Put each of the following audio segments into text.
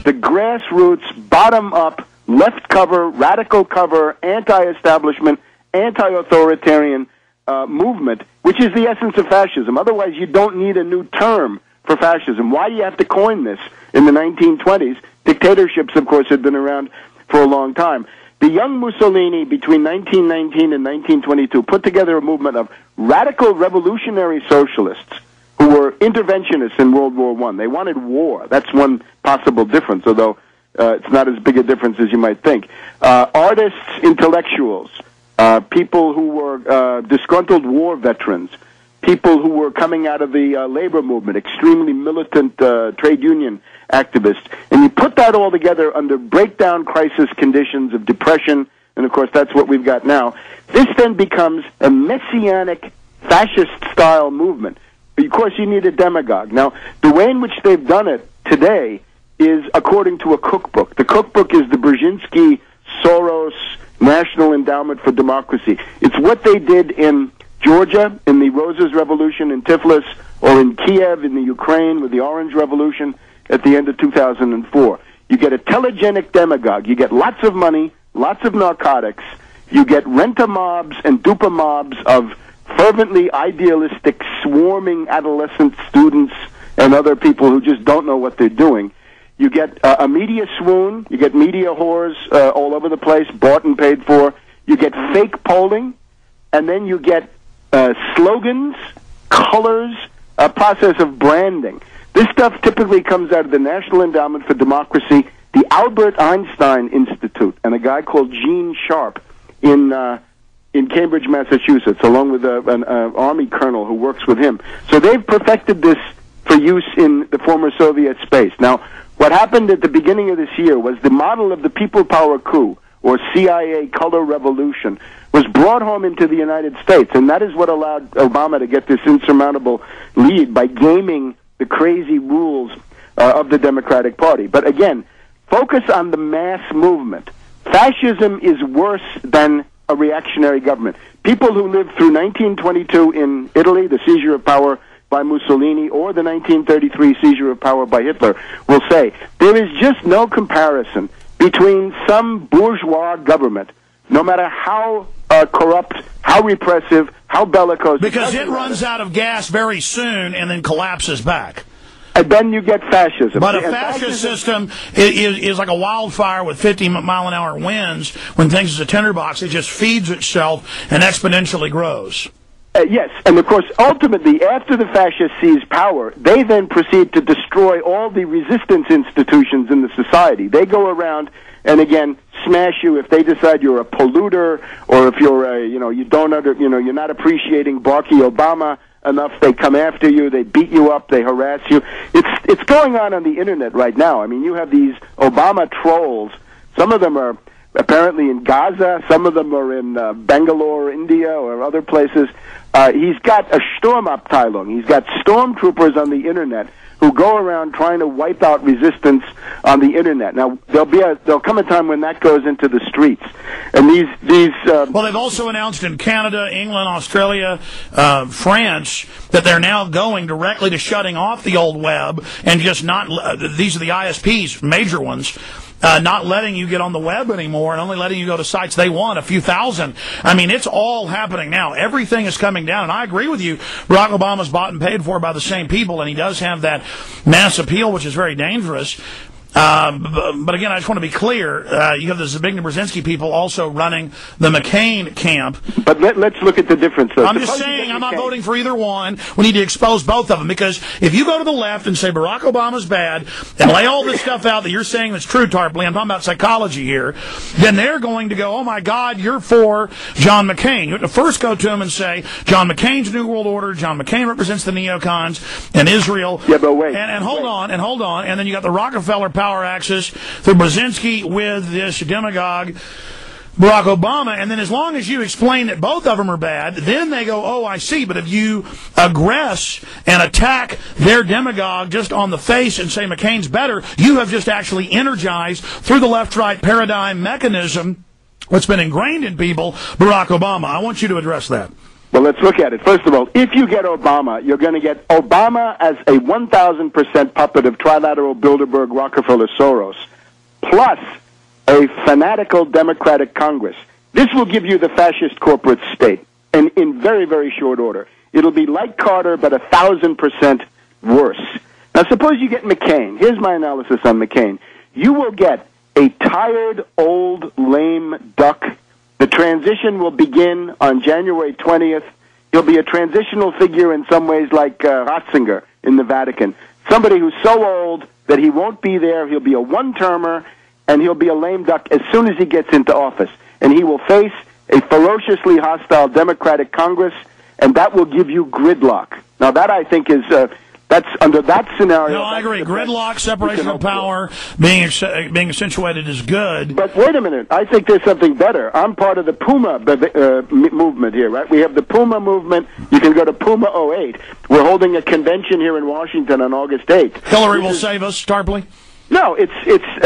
the grassroots, bottom-up, left cover, radical cover, anti-establishment, anti-authoritarian movement, which is the essence of fascism. Otherwise, you don't need a new term for fascism. Why do you have to coin this in the 1920s? Dictatorships, of course, had been around for a long time. The young Mussolini, between 1919 and 1922, put together a movement of radical revolutionary socialists who were interventionists in World War I. They wanted war. That's one possible difference, although it's not as big a difference as you might think. Artists, intellectuals, people who were disgruntled war veterans, people who were coming out of the labor movement, extremely militant trade union activists. And you put that all together under breakdown crisis conditions of depression, and of course that's what we've got now. This then becomes a messianic fascist-style movement. Of course, you need a demagogue. Now, the way in which they've done it today is according to a cookbook. The cookbook is the Brzezinski-Soros National Endowment for Democracy. It's what they did in Georgia in the Roses Revolution in Tiflis, or in Kiev in the Ukraine with the Orange Revolution at the end of 2004. You get a telegenic demagogue. You get lots of money, lots of narcotics. You get rent-a-mobs and dupe-a-mobs of fervently idealistic, swarming adolescent students and other people who just don't know what they're doing. You get a media swoon. You get media whores all over the place, bought and paid for. You get fake polling. And then you get slogans, colors, a process of branding. This stuff typically comes out of the National Endowment for Democracy, the Albert Einstein Institute, and a guy called Gene Sharp in Cambridge, Massachusetts, along with an Army colonel who works with him. So they've perfected this for use in the former Soviet space. Now, what happened at the beginning of this year was the model of the people power coup, or CIA color revolution, was brought home into the United States, and that is what allowed Obama to get this insurmountable lead by gaming the crazy rules of the Democratic Party. But again, focus on the mass movement. Fascism is worse than a reactionary government. People who lived through 1922 in Italy, the seizure of power by Mussolini, or the 1933 seizure of power by Hitler, will say there is just no comparison between some bourgeois government, no matter how corrupt, how repressive, how bellicose. Because it runs out of gas very soon and then collapses back. And then you get fascism. But a fascist system is like a wildfire with 50-mile-an-hour winds. When things is a tinderbox, it just feeds itself and exponentially grows. Yes, and of course, ultimately, after the fascists seize power, they then proceed to destroy all the resistance institutions in the society. They go around and, again, smash you if they decide you're a polluter, or if you're you're not appreciating Barack Obama enough. They come after you, they beat you up, they harass you. It's going on the internet right now. I mean, you have these Obama trolls. Some of them are apparently in Gaza, some of them are in Bangalore, India, or other places. He's got a Sturmabteilung. He's got stormtroopers on the internet who go around trying to wipe out resistance on the internet. Now, there'll come a time when that goes into the streets. And well, they've also announced in Canada, England, Australia, France, that they're now going directly to shutting off the old web and just not, these are the ISPs, major ones, not letting you get on the web anymore and only letting you go to sites they want, a few thousand. I mean, it's all happening now. Everything is coming down, and I agree with you. Barack Obama's bought and paid for by the same people, and he does have that mass appeal, which is very dangerous. But again, I just want to be clear. You have the Zbigniew-Brzezinski people also running the McCain camp. But let's look at the difference, though. I'm just saying I'm not voting for either one. We need to expose both of them, because if you go to the left and say Barack Obama's bad and lay all this stuff out that you're saying that's true, Tarpley, I'm talking about psychology here, then they're going to go, oh, my God, you're for John McCain. You have to first go to him and say, John McCain's New World Order, John McCain represents the neocons and Israel. Yeah, but wait. And hold on. And then you got the Rockefeller power axis through Brzezinski with this demagogue Barack Obama, and then as long as you explain that both of them are bad, then they go, oh, I see. But if you aggress and attack their demagogue just on the face and say McCain's better, you have just actually energized, through the left-right paradigm mechanism, what's been ingrained in people, Barack Obama. I want you to address that. Well, let's look at it. First of all, if you get Obama, you're going to get Obama as a 1,000% puppet of trilateral Bilderberg, Rockefeller, Soros, plus a fanatical Democratic Congress. This will give you the fascist corporate state, and in very, very short order. It'll be like Carter, but 1,000% worse. Now, suppose you get McCain. Here's my analysis on McCain. You will get a tired, old, lame duck. The transition will begin on January 20th. He'll be a transitional figure in some ways like Ratzinger in the Vatican. Somebody who's so old that he won't be there. He'll be a one-termer, and he'll be a lame duck as soon as he gets into office. And he will face a ferociously hostile Democratic Congress, and that will give you gridlock. Now, that, I think, is... that's under that scenario. No, I agree. Gridlock, separation of power, being accentuated is good. But wait a minute. I think there's something better. I'm part of the Puma movement here, right? We have the Puma movement. You can go to Puma 08. We're holding a convention here in Washington on August 8th. Hillary will save us, Tarpley? No, it's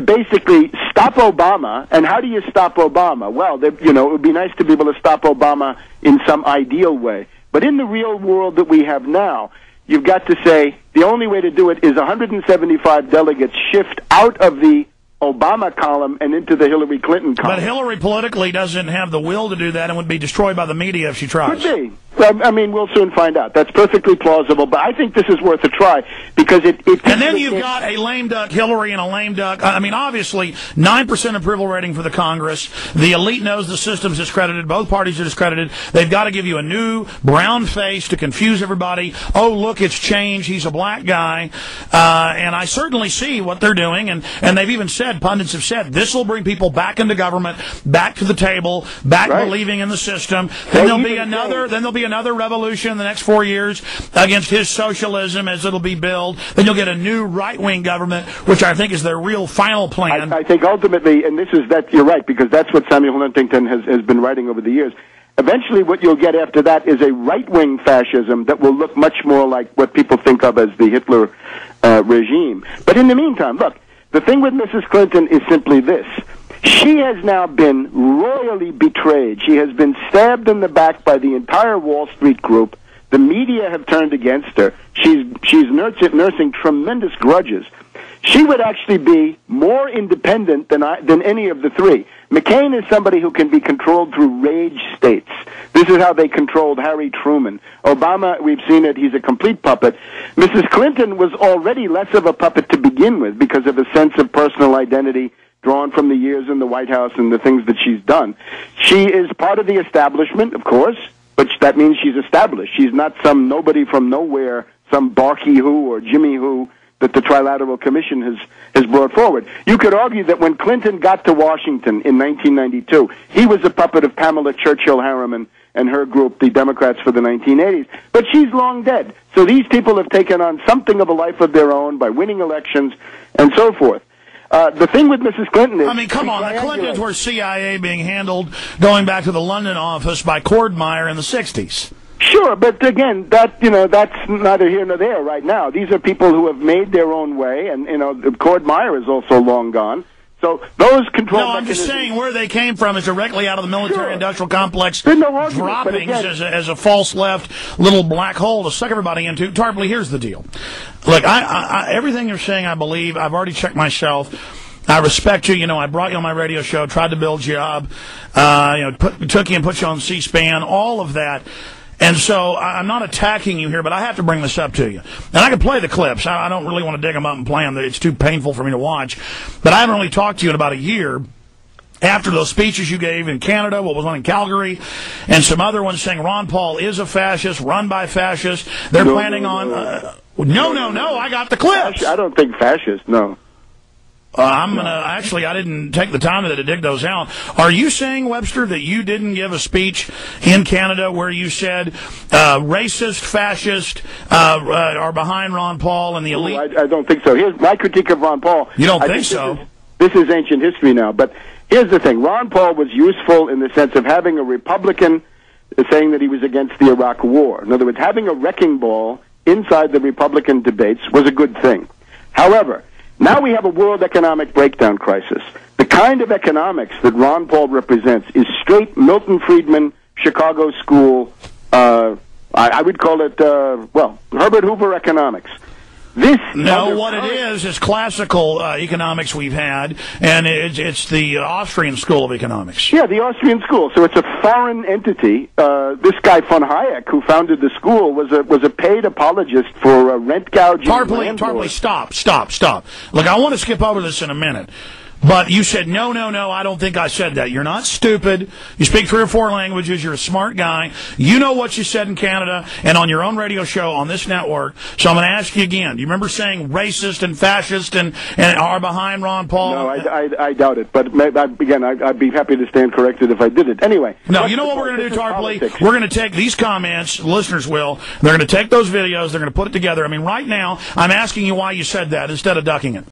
basically stop Obama. And how do you stop Obama? Well, it would be nice to be able to stop Obama in some ideal way. But in the real world that we have now, you've got to say the only way to do it is 175 delegates shift out of the Obama column and into the Hillary Clinton column. But Hillary politically doesn't have the will to do that and would be destroyed by the media if she tries. Could be. Well, I mean, we'll soon find out. That's perfectly plausible, but I think this is worth a try because it and then you've got a lame duck Hillary and a lame duck. I mean, obviously, 9% approval rating for the Congress. The elite knows the system's discredited. Both parties are discredited. They've got to give you a new brown face to confuse everybody. Oh, look, it's changed. He's a black guy. And I certainly see what they're doing. And they've even said, pundits have said, this will bring people back into government, back to the table, back believing in the system. Then there'll be another revolution in the next 4 years against his socialism as it'll be billed. Then you'll get a new right-wing government, which I think is their real final plan. I think ultimately, and you're right, because that's what Samuel Huntington has been writing over the years. Eventually what you'll get after that is a right-wing fascism that will look much more like what people think of as the Hitler regime. But in the meantime, look, the thing with Mrs. Clinton is simply this. She has now been royally betrayed. She has been stabbed in the back by the entire Wall Street group. The media have turned against her. She's nursing tremendous grudges. She would actually be more independent than any of the three. McCain is somebody who can be controlled through rage states. This is how they controlled Harry Truman. Obama, we've seen it, he's a complete puppet. Mrs. Clinton was already less of a puppet to begin with because of a sense of personal identity drawn from the years in the White House and the things that she's done. She is part of the establishment, of course, but that means she's established. She's not some nobody from nowhere, some Barkey who or Jimmy who that the Trilateral Commission has brought forward. You could argue that when Clinton got to Washington in 1992, he was a puppet of Pamela Churchill Harriman and her group, the Democrats for the 1980s. But she's long dead. So these people have taken on something of a life of their own by winning elections and so forth. The thing with Mrs. Clinton is... I mean, come on, the Clintons were CIA being handled going back to the London office by Cordmeyer in the 60s. Sure, but again, that's neither here nor there right now. These are people who have made their own way, and, Cordmeyer is also long gone. So those control I'm just saying where they came from is directly out of the military-industrial complex, droppings as a false left little black hole to suck everybody into. Tarpley, here's the deal. Look, everything you're saying I believe. I've already checked myself. I respect you. I brought you on my radio show, tried to build you up, took you and put you on C-SPAN, all of that. And so I'm not attacking you here, but I have to bring this up to you. And I can play the clips. I don't really want to dig them up and play them. It's too painful for me to watch. But I haven't really talked to you in about a year after those speeches you gave in Canada, what was on in Calgary, and some other ones saying Ron Paul is a fascist, run by fascists. They're planning on... No, I got the clips. I don't think fascist, no. I didn't take the time to dig those out. Are you saying, Webster, that you didn't give a speech in Canada where you said racist, fascist are behind Ron Paul and the elite? I don't think so. Here's my critique of Ron Paul. You don't think so? This is ancient history now, but here's the thing. Ron Paul was useful in the sense of having a Republican saying that he was against the Iraq War. In other words, having a wrecking ball inside the Republican debates was a good thing. However, now we have a world economic breakdown crisis. The kind of economics that Ron Paul represents is straight Milton Friedman, Chicago school I would call it, Herbert Hoover economics. What it is classical economics we've had, and it's the Austrian school of economics. Yeah, the Austrian school. So it's a foreign entity. This guy von Hayek, who founded the school, was a paid apologist for rent gouging. Tarpley, stop. Look, I want to skip over this in a minute. But you said, no, I don't think I said that. You're not stupid. You speak 3 or 4 languages. You're a smart guy. You know what you said in Canada and on your own radio show on this network. So I'm going to ask you again. Do you remember saying racist and fascist and are behind Ron Paul? No, I doubt it. But again, I'd be happy to stand corrected if I did it. Anyway. No, you know what we're going to do, Tarpley? We're going to take these comments, listeners will, they're going to take those videos, they're going to put it together. I mean, right now, I'm asking you why you said that instead of ducking it.